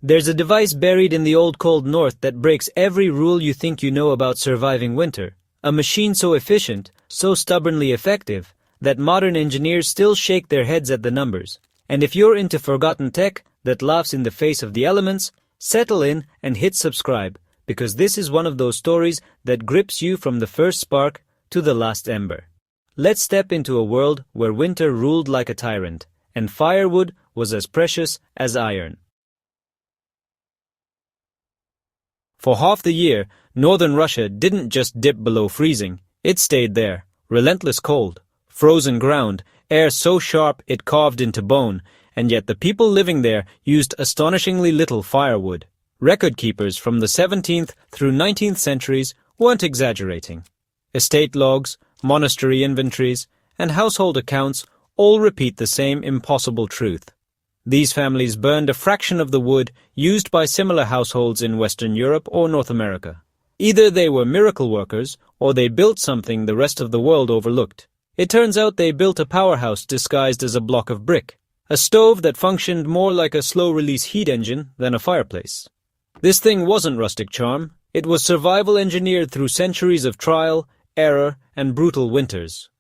There's a device buried in the old cold north that breaks every rule you think you know about surviving winter. A machine so efficient, so stubbornly effective, that modern engineers still shake their heads at the numbers. And if you're into forgotten tech that laughs in the face of the elements, settle in and hit subscribe, because this is one of those stories that grips you from the first spark to the last ember. Let's step into a world where winter ruled like a tyrant, and firewood was as precious as iron. For half the year, northern Russia didn't just dip below freezing, it stayed there. Relentless cold, frozen ground, air so sharp it carved into bone, and yet the people living there used astonishingly little firewood. Record keepers from the 17th through 19th centuries weren't exaggerating. Estate logs, monastery inventories, and household accounts all repeat the same impossible truth. These families burned a fraction of the wood used by similar households in Western Europe or North America. Either they were miracle workers, or they built something the rest of the world overlooked. It turns out they built a powerhouse disguised as a block of brick, a stove that functioned more like a slow-release heat engine than a fireplace. This thing wasn't rustic charm, it was survival engineered through centuries of trial, error, and brutal winters.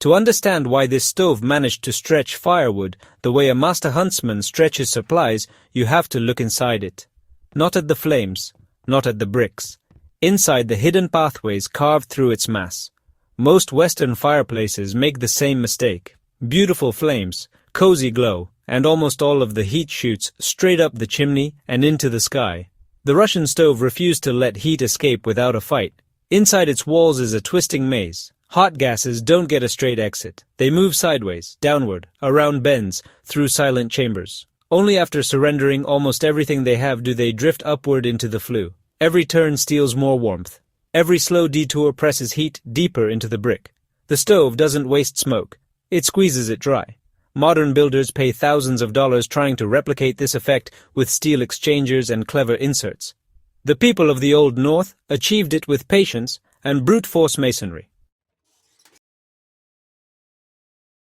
To understand why this stove managed to stretch firewood the way a master huntsman stretches supplies, you have to look inside it. Not at the flames, not at the bricks. Inside the hidden pathways carved through its mass. Most Western fireplaces make the same mistake. Beautiful flames, cozy glow, and almost all of the heat shoots straight up the chimney and into the sky. The Russian stove refused to let heat escape without a fight. Inside its walls is a twisting maze. Hot gases don't get a straight exit. They move sideways, downward, around bends, through silent chambers. Only after surrendering almost everything they have do they drift upward into the flue. Every turn steals more warmth. Every slow detour presses heat deeper into the brick. The stove doesn't waste smoke. It squeezes it dry. Modern builders pay thousands of dollars trying to replicate this effect with steel exchangers and clever inserts. The people of the Old North achieved it with patience and brute force masonry.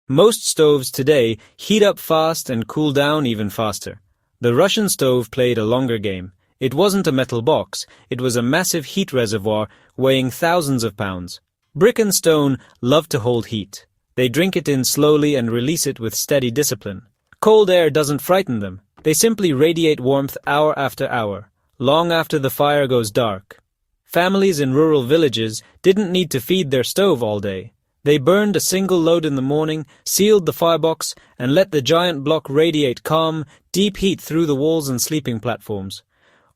Most stoves today heat up fast and cool down even faster. The Russian stove played a longer game. It wasn't a metal box, it was a massive heat reservoir weighing thousands of pounds. Brick and stone love to hold heat. They drink it in slowly and release it with steady discipline. Cold air doesn't frighten them. They simply radiate warmth hour after hour, long after the fire goes dark. Families in rural villages didn't need to feed their stove all day. They burned a single load in the morning, sealed the firebox, and let the giant block radiate calm, deep heat through the walls and sleeping platforms.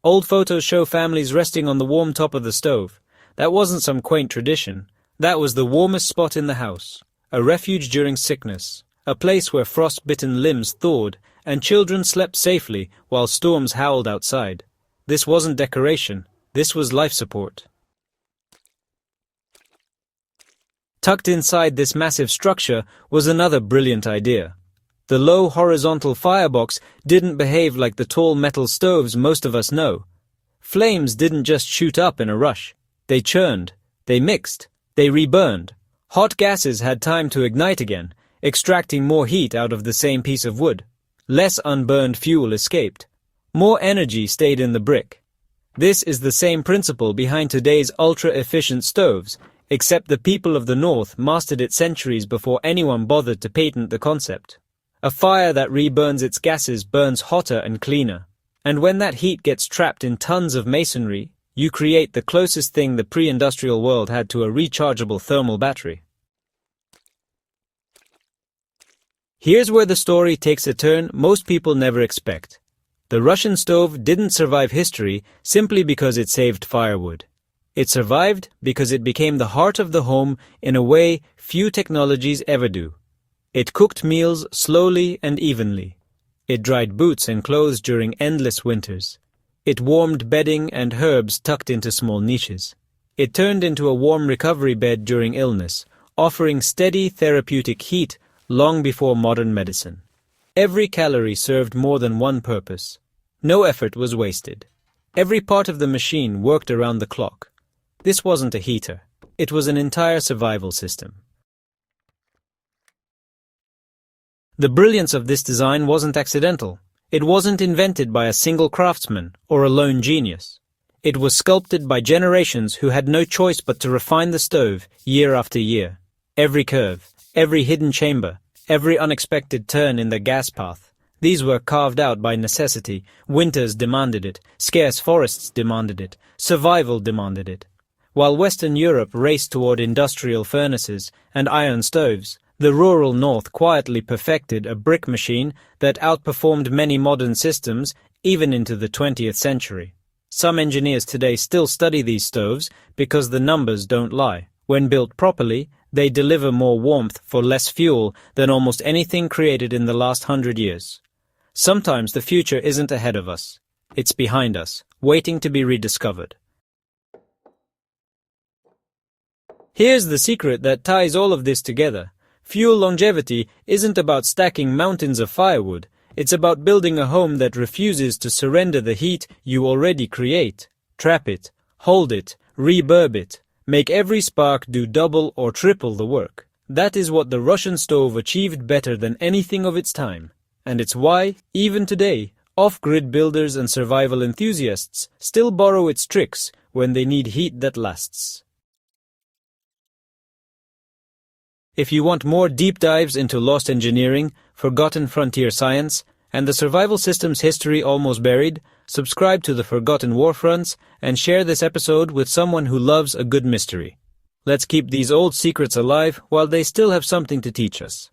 Old photos show families resting on the warm top of the stove. That wasn't some quaint tradition. That was the warmest spot in the house. A refuge during sickness. A place where frost-bitten limbs thawed, and children slept safely while storms howled outside. This wasn't decoration. This was life support. Tucked inside this massive structure was another brilliant idea. The low horizontal firebox didn't behave like the tall metal stoves most of us know. Flames didn't just shoot up in a rush. They churned, they mixed, they reburned. Hot gases had time to ignite again, extracting more heat out of the same piece of wood. Less unburned fuel escaped. More energy stayed in the brick. This is the same principle behind today's ultra-efficient stoves, except the people of the North mastered it centuries before anyone bothered to patent the concept. A fire that reburns its gases burns hotter and cleaner. And when that heat gets trapped in tons of masonry, you create the closest thing the pre-industrial world had to a rechargeable thermal battery. Here's where the story takes a turn most people never expect. The Russian stove didn't survive history simply because it saved firewood. It survived because it became the heart of the home in a way few technologies ever do. It cooked meals slowly and evenly. It dried boots and clothes during endless winters. It warmed bedding and herbs tucked into small niches. It turned into a warm recovery bed during illness, offering steady therapeutic heat long before modern medicine. Every calorie served more than one purpose. No effort was wasted. Every part of the machine worked around the clock. This wasn't a heater. It was an entire survival system. The brilliance of this design wasn't accidental. It wasn't invented by a single craftsman or a lone genius. It was sculpted by generations who had no choice but to refine the stove year after year. Every curve, every hidden chamber, every unexpected turn in the gas path. These were carved out by necessity. Winters demanded it, scarce forests demanded it, survival demanded it. While Western Europe raced toward industrial furnaces and iron stoves, the rural North quietly perfected a brick machine that outperformed many modern systems even into the 20th century. Some engineers today still study these stoves because the numbers don't lie. When built properly, they deliver more warmth for less fuel than almost anything created in the last 100 years. Sometimes the future isn't ahead of us. It's behind us, waiting to be rediscovered. Here's the secret that ties all of this together. Fuel longevity isn't about stacking mountains of firewood. It's about building a home that refuses to surrender the heat you already create. Trap it, hold it, reverb it. Make every spark do double or triple the work. That is what the Russian stove achieved better than anything of its time. And it's why, even today, off-grid builders and survival enthusiasts still borrow its tricks when they need heat that lasts. If you want more deep dives into lost engineering, forgotten frontier science, and the survival system's history almost buried, subscribe to the Forgotten Warfronts and share this episode with someone who loves a good mystery. Let's keep these old secrets alive while they still have something to teach us.